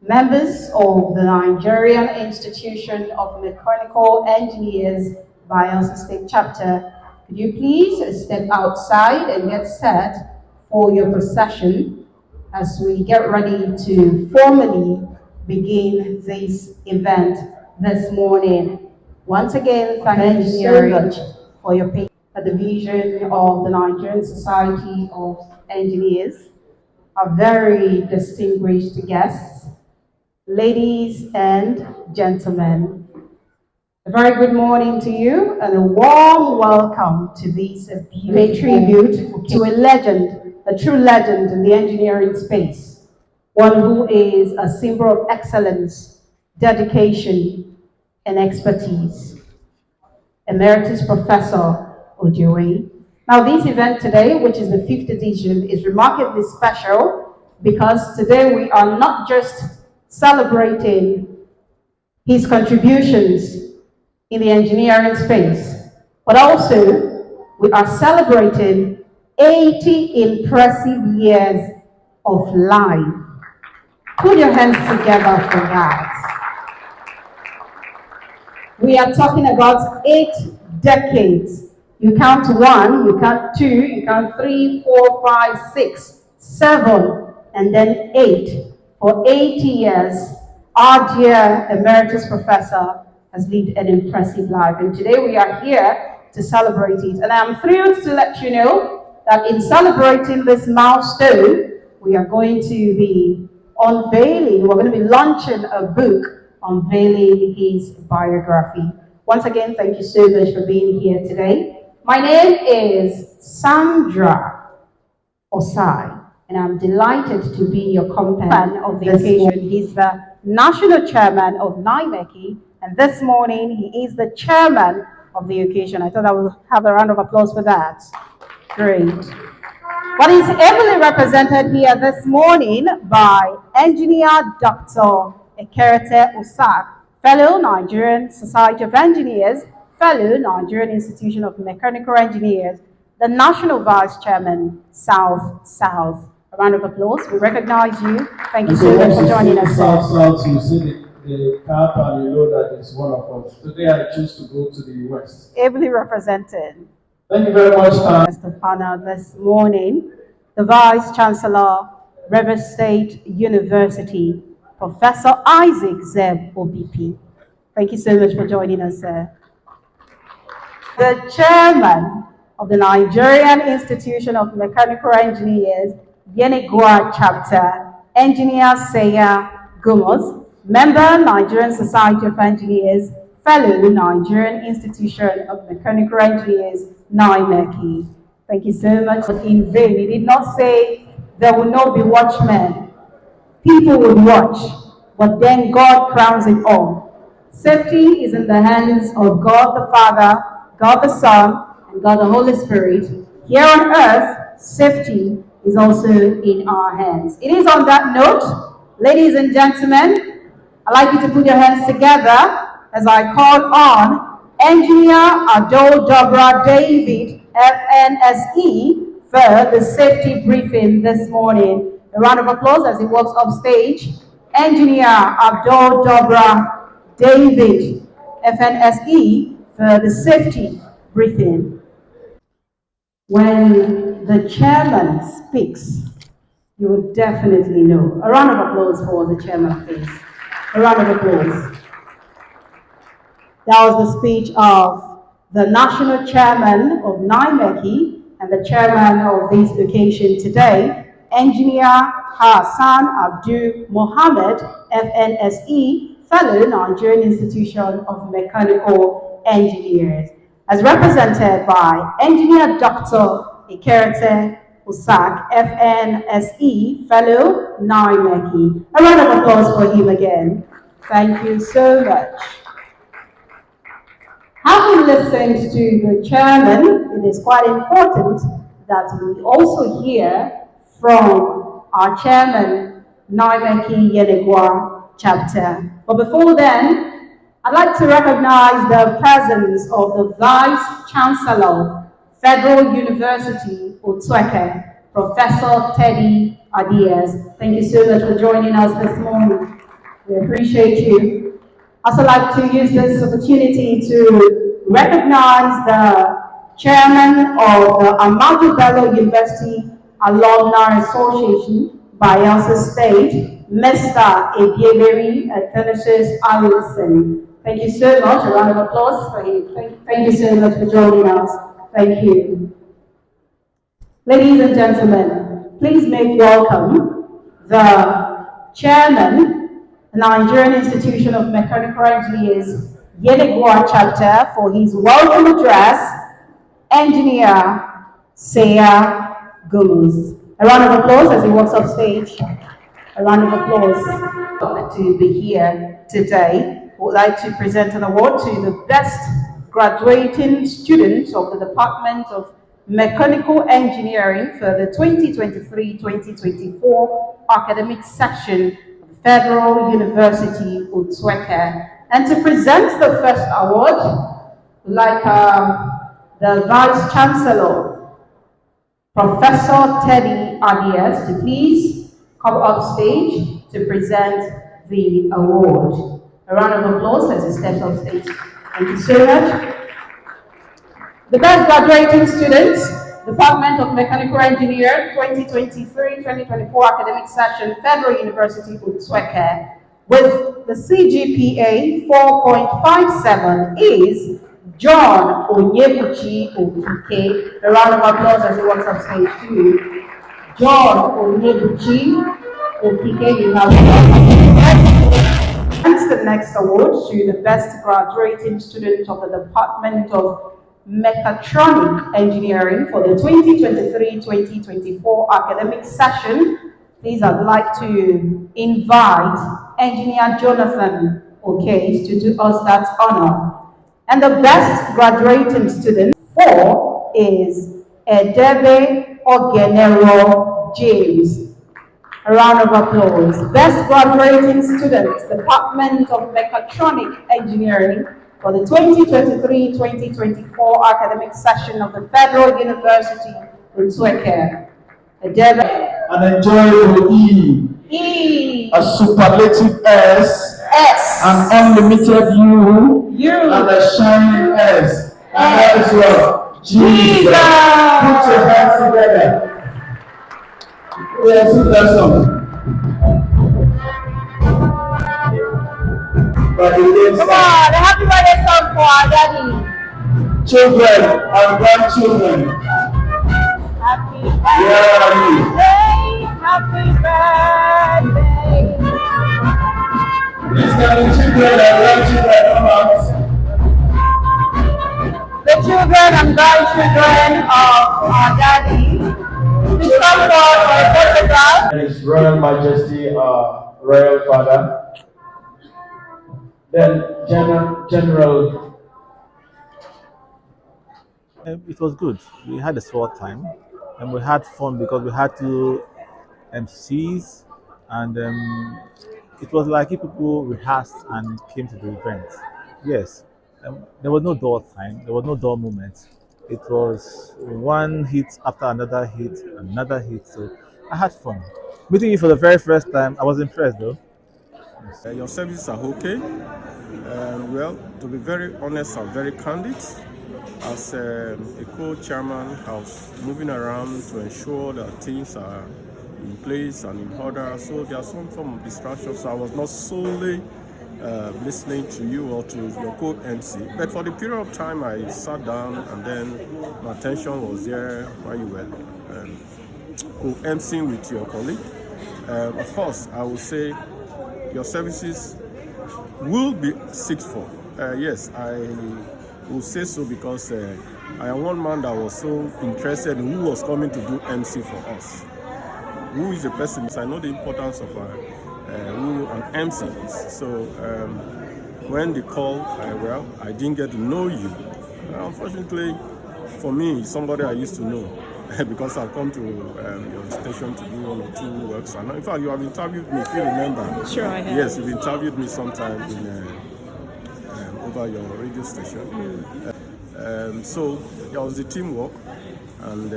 members of the Nigerian Institution of Mechanical Engineers, Bayelsa State Chapter, could you please step outside and get set for your procession as we get ready to formally begin this event this morning. Once again, thank you so much for your patience at the vision of the Nigerian Society of Engineers, our very distinguished guests, ladies and gentlemen. A very good morning to you and a warm welcome to this pay tribute to a legend, a true legend in the engineering space, one who is a symbol of excellence, dedication, and expertise. Emeritus Professor Odi-Owei. Now, this event today, which is the 5th edition, is remarkably special because today we are not just celebrating his contributions in the engineering space, but also we are celebrating 80 impressive years of life. Put your hands together for that. We are talking about 8 decades. You count 1, you count 2, you count 3, 4, 5, 6, 7, and then 8. For 80 years, our dear Emeritus Professor has lived an impressive life. And today we are here to celebrate it. And I'm thrilled to let you know that in celebrating this milestone, we are going to be unveiling, we're going to be launching a book unveiling his biography. Once again, thank you so much for being here today. My name is Sandra Osai, and I'm delighted to be your companion of the occasion. He's the national chairman of NIMECI, and this morning he is the chairman of the occasion. I thought I would have a round of applause for that. Great. But he's heavily represented here this morning by Engineer Dr. Ekerete Usak, Fellow Nigerian Society of Engineers, Fellow Nigerian Institution of Mechanical Engineers, the National Vice Chairman, South. A round of applause. We recognize you. Thank you so much for joining us. South, you see the cap and you know that it's one of us. Today I choose to go to the West. Ably represented. Thank you very much. Of honor this morning, the Vice Chancellor, River State University, Professor Isaac Zeb OBP. Thank you so much for joining us, sir. The Chairman of the Nigerian Institution of Mechanical Engineers, Yenegua Chapter, Engineer Seya Gomos, Member, Nigerian Society of Engineers, Fellow, Nigerian Institution of Mechanical Engineers, NIMECI. Thank you so much. In vain, he did not say there will not be watchmen. People will watch, but then God crowns it all. Safety is in the hands of God the Father, God the Son, and God the Holy Spirit. Here on earth, safety is also in our hands. It is on that note, ladies and gentlemen, I'd like you to put your hands together as I call on Engineer Ado Dobra David, FNSE, for the safety briefing this morning. A round of applause as he walks up stage. Engineer Ado Dobra David, FNSE, for the safety briefing. When the chairman speaks, you will definitely know. A round of applause for the chairman, please. A round of applause. That was the speech of the national chairman of NIMECI and the chairman of this occasion today, Engineer Hassan Abdul Mohammed, FNSE, Fellow Nigerian Institution of Mechanical Engineers, as represented by Engineer Dr. Ekerete Usak, FNSE, Fellow NIMECI. A round of applause for him again. Thank you so much. Having listened to the chairman, it is quite important that we also hear from our chairman, NIMECI Yenegua Chapter. But before then, I'd like to recognize the presence of the Vice Chancellor, Federal University, Otueke, Professor Teddy Adias. Thank you so much for joining us this morning. We appreciate you. I'd also like to use this opportunity to recognize the chairman of the Ahmadu Bello University Alumni Association, Bayelsa State, Mr. Ebieberi Genesis Allison. Thank you so much. A round of applause for him. Thank you so much for joining us. Thank you. Ladies and gentlemen, please make welcome the chairman, the Nigerian Institution of Mechanical Engineers, Yelegua chapter, for his welcome address, Engineer Saya Gomez. A round of applause as he walks off stage. A round of applause to be here today. I would like to present an award to the best graduating students of the Department of Mechanical Engineering for the 2023-2024 academic section of Federal University Utweke. And to present the first award, like the Vice Chancellor, Professor Teddy Adias, to please come up stage to present the award. A round of applause as he steps off stage. Thank you so much. The best graduating students, Department of Mechanical Engineering, 2023-2024 academic session, Federal University Utweke, with the CGPA 4.57 is John Onyebuchi Okike. A round of applause as he walks up stage too. John Onyebuchi Okike, you have the next award to the best graduating student of the Department of Mechatronic Engineering for the 2023-2024 academic session. Please, I'd like to invite Engineer Jonathan O'Case to do us that honor. And the best graduating student for is Edebe Ogenero James. A round of applause. Best graduating students, Department of Mechatronic Engineering for the 2023-2024 academic session of the Federal University Utweke. An enjoyable E. E. A superlative S. S. An unlimited U. U. And a shining S. And that is what? Jesus. Put your hands together. Yes, sing that song. But Come on, a happy birthday song for our daddy. Children and grandchildren. Happy birthday. Happy birthday. Please can the children and grandchildren come out? The children and grandchildren of our daddy. Please come forward for a photograph. His Royal Majesty, Royal Father. Then General. It was good. We had a swell time, and we had fun because we had two MCs, and it was like if people rehearsed and came to the event. Yes, there was no dull time. There was no dull moment. It was one hit after another hit, another hit. So I had fun. Meeting you for the very first time, I was impressed though. Your services are okay. Well, to be very honest, I'm very candid. As a co-chairman, I was moving around to ensure that things are in place and in order. So there's some form of distraction. So I was not solely listening to you or to your co-MC. But for the period of time, I sat down and then my attention was there while you were co-MCing with your colleague. Of course, I would say your services will be sixth for. Yes, I will say so because I am one man that was so interested in who was coming to do MC for us. Who is the person? I know the importance of who an MC is. So when they call, well, I didn't get to know you. Unfortunately, for me, somebody I used to know because I've come to your station to do one or two works. And in fact, you have interviewed me, if you remember. Sure, I have. Yes, you've interviewed me sometime over your radio station. So there was the teamwork, and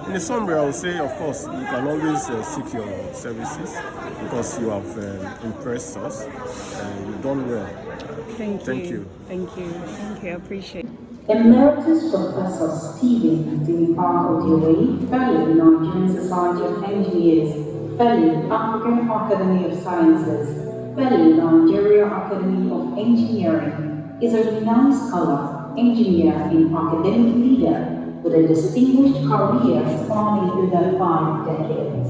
In the summary, I would say, of course, you can always seek your services because you have impressed us and you've done well. Thank you. Thank you. I appreciate it. Emeritus Professor Stephen Odi-Owei, Fellow Nigerian Society of Engineers, Fellow African Academy of Sciences, Fellow Nigeria Academy of Engineering, is a renowned scholar, engineer, and academic leader with a distinguished career spanning over 5 decades.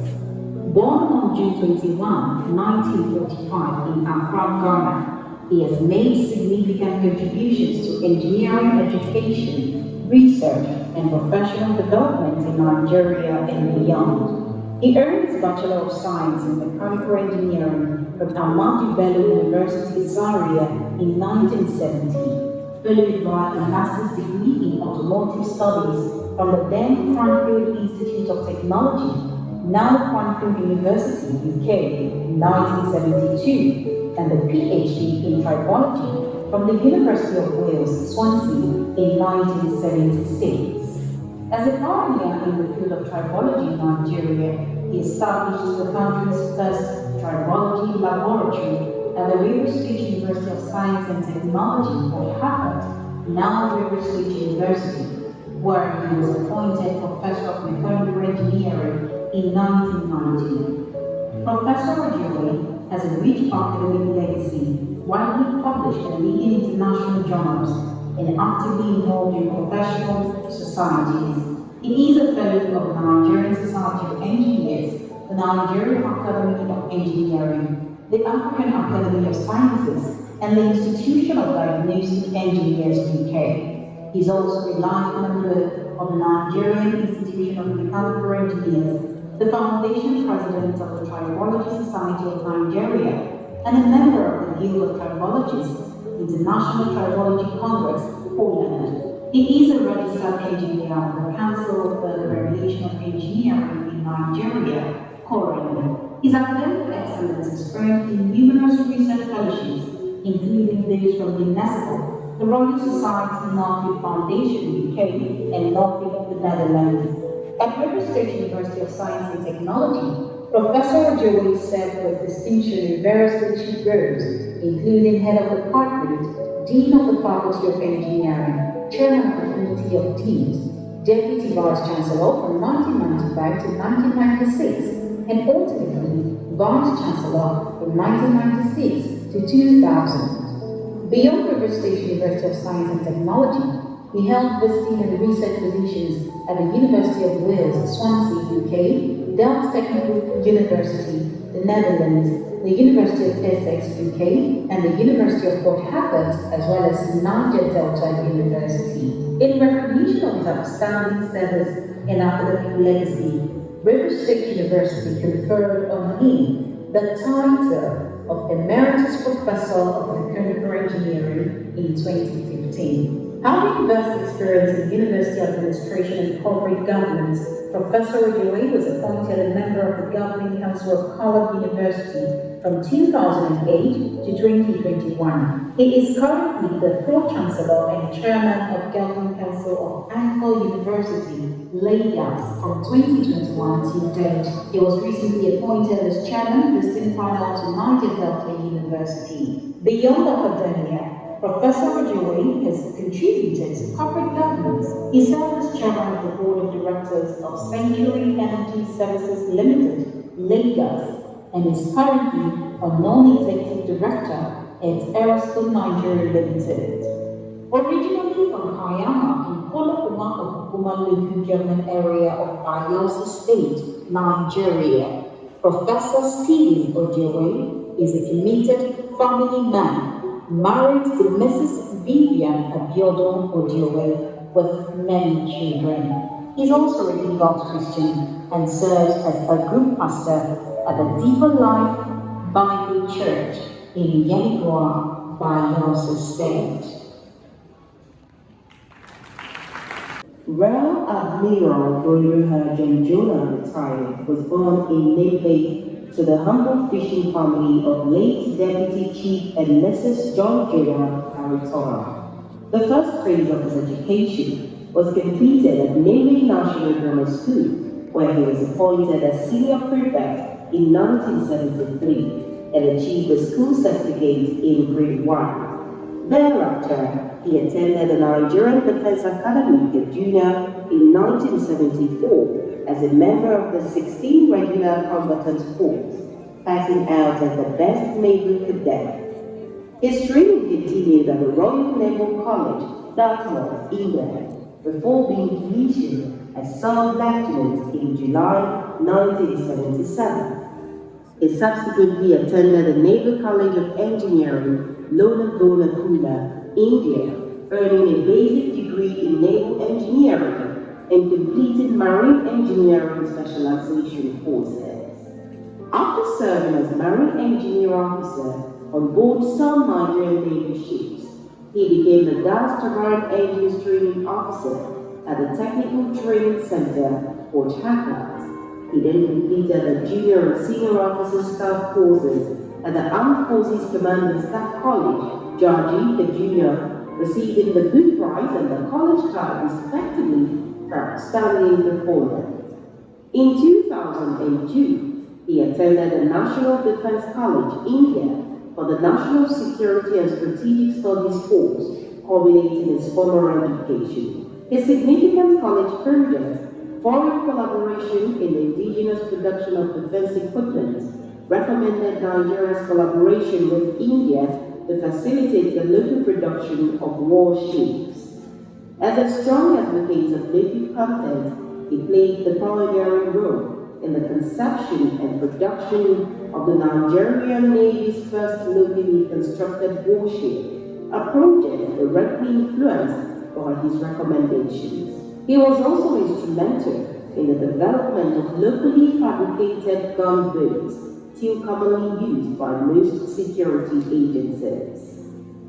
Born on June 21, 1945 in Accra, Ghana, he has made significant contributions to engineering education, research, and professional development in Nigeria and beyond. He earned his Bachelor of Science in Mechanical Engineering from Ahmadu Bello University, Zaria in 1970, followed by a master's degree in automotive studies from the then Cranfield Institute of Technology, now Cranfield University, UK, in 1972, and a PhD in tribology from the University of Wales, Swansea, in 1976. As a pioneer in the field of tribology in Nigeria, he established the country's first tribology laboratory at the River State University of Science and Technology, or Harvard, now River State University, where he was appointed Professor of Mechanical Engineering in 1990. Professor Odi-Owei has a rich academic legacy, widely published in leading international journals, and actively involved in professional societies. He is a fellow of the Nigerian Society of Engineers, the Nigerian Academy of Engineering, the African Academy of Sciences, and the Institution of Diagnostic Engineers UK. He is also a life member of the Nigerian Institution of Mechanical Engineers, the foundation president of the Tribology Society of Nigeria, and a member of the Guild of Tribologists, International Tribology Congress, Poland. He is a registered engineer of the Council for the Regulation of Engineering in Nigeria, COREN. His academic excellence is spread in numerous research fellowships, including those from UNESCO, the Royal Society Norfolk Foundation, UK, and Norfolk, the Netherlands. At River State University of Science and Technology, Professor Odi-Owei served with distinction in various leadership roles, including head of the department, dean of the Faculty of Engineering, chairman of the Committee of Deans, deputy vice chancellor from 1995 to 1996, and ultimately vice chancellor from 1996 to 2000. Beyond River State University of Science and Technology, he held visiting and research positions at the University of Wales, Swansea, UK, Delft Technical University, the Netherlands, the University of Essex, UK, and the University of Port Harcourt, as well as Niger Delta University. In recognition of his outstanding service and academic legacy, River State University conferred on him the title of Emeritus Professor of Mechanical Engineering in 2015. Having vast experience in university administration and corporate governance, Professor Odi-Owei was appointed a member of the Governing Council of College University from 2008 to 2021. He is currently the Pro-Chancellor and Chairman of Governing Council of Engr University, Lagos, from 2021 to date. He was recently appointed as Chairman, Visiting Panel to Niger Delta University. Beyond academia, Professor Odi-Owei has contributed to corporate governance. He served as chairman of the board of directors of Century Energy Services Limited, Lagos, and is currently a non-executive director at Aerospace Nigeria Limited. Originally from Kayama in Kolokoma Okuma government area of Bayelsa State, Nigeria, Professor Stephen Odi-Owei is a committed family man, married to Mrs. Vivian Abiodun Odi-Owei with many children. He is also a devout Christian and serves as a group pastor at the Deeper Life Bible Church in Yenagoa, Bayelsa State. Rear Admiral Oluwaseun Jonah retired was born in Newquay to the humble fishing family of late Deputy Chief and Mrs. John Jonah Aritora. The first phase of his education was completed at Navy National Grammar School, where he was appointed as senior prefect in 1973 and achieved a school certificate in grade 1. Thereafter, he attended the Nigerian Defense Academy, Kaduna, in 1974 as a member of the 16 Regular Combatant Force, passing out as the best naval cadet. His training continued at the Royal Naval College, Dartmouth, England, before being commissioned as Sub Lieutenant in July 1977. He subsequently attended the Naval College of Engineering, Lonavala, India, earning a basic degree in naval engineering and completed marine engineering specialization courses. After serving as marine engineer officer on board some Nigerian Navy ships, he became the gas turbine engines training officer at the Technical Training Center, Port Harcourt. He then completed the junior and senior officer staff courses at the Armed Forces Command and Staff College, Georgie, the junior, receiving the Good Prize and the College Card respectively for outstanding performance. In 2002, he attended the National Defense College, India, for the National Security and Strategic Studies course, culminating his formal education. His significant college project, foreign collaboration in the indigenous production of defense equipment, recommended Nigeria's collaboration with India to facilitate the local production of warships. As a strong advocate of local content, he played the pioneering role in the conception and production of the Nigerian Navy's first locally constructed warship, a project directly influenced by his recommendations. He was also instrumental in the development of locally fabricated gunboats, still commonly used by most security agencies.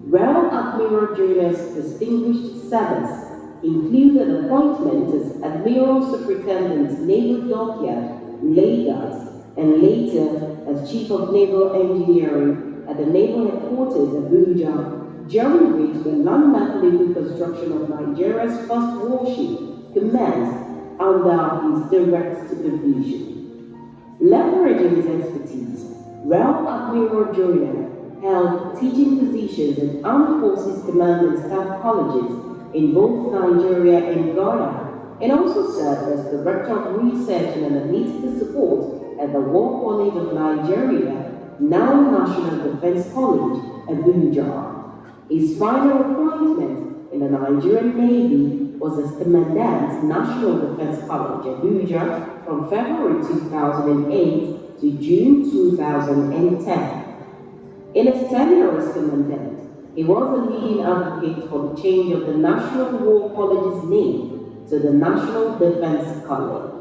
Rear Admiral Jonas' distinguished service included appointment as Admiral Superintendent Naval Dockyard, Lagos, and later as Chief of Naval Engineering at the Naval Headquarters at Abuja, during which the landmark naval construction of Nigeria's first warship commenced under his direct supervision. Leveraging his expertise, Rear Admiral Jonas held teaching positions at Armed Forces Command and Staff colleges in both Nigeria and Ghana, and also served as Director of Research and Analytical Support at the War College of Nigeria, now National Defense College, Abuja. His final appointment in the Nigerian Navy was as Commandant, National Defense College, Abuja, from February 2008 to June 2010. In his tenure as Commandant, he was a leading advocate for the change of the National War College's name to the National Defense College.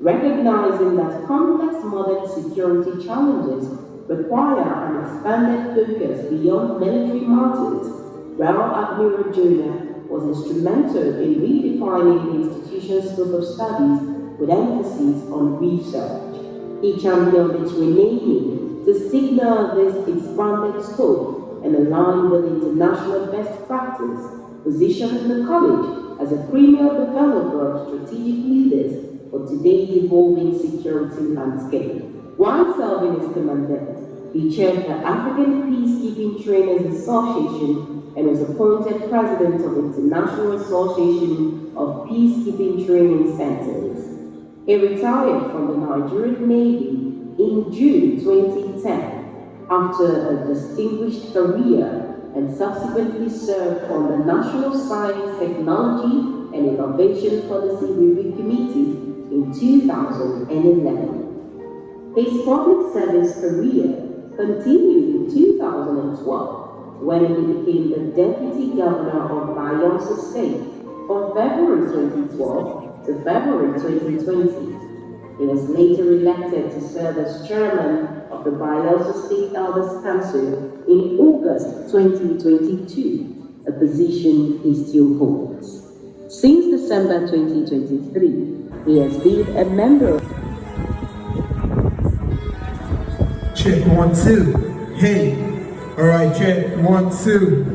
Recognizing that complex modern security challenges require an expanded focus beyond military matters, Rear Admiral Jonah was instrumental in redefining the institution's scope of studies with emphasis on research. He championed its renaming to signal this expanded scope and align with international best practice, positioning the college as a premier developer of strategic leaders for today's evolving security landscape. While serving as commandant, he chaired the African Peacekeeping Trainers Association and was appointed president of the International Association of Peacekeeping Training Centers. He retired from the Nigerian Navy in June 2010 after a distinguished career and subsequently served on the National Science, Technology and Innovation Policy Review Committee in 2011. His public service career continued in 2012 when he became the Deputy Governor of Bayelsa State from February 2012 to February 2020. He was later elected to serve as chairman of the Bayelsa State Elders Council in August 2022, a position he still holds. Since December 2023, he has been a member of... Check 1, 2. Hey. All right, check 1, 2.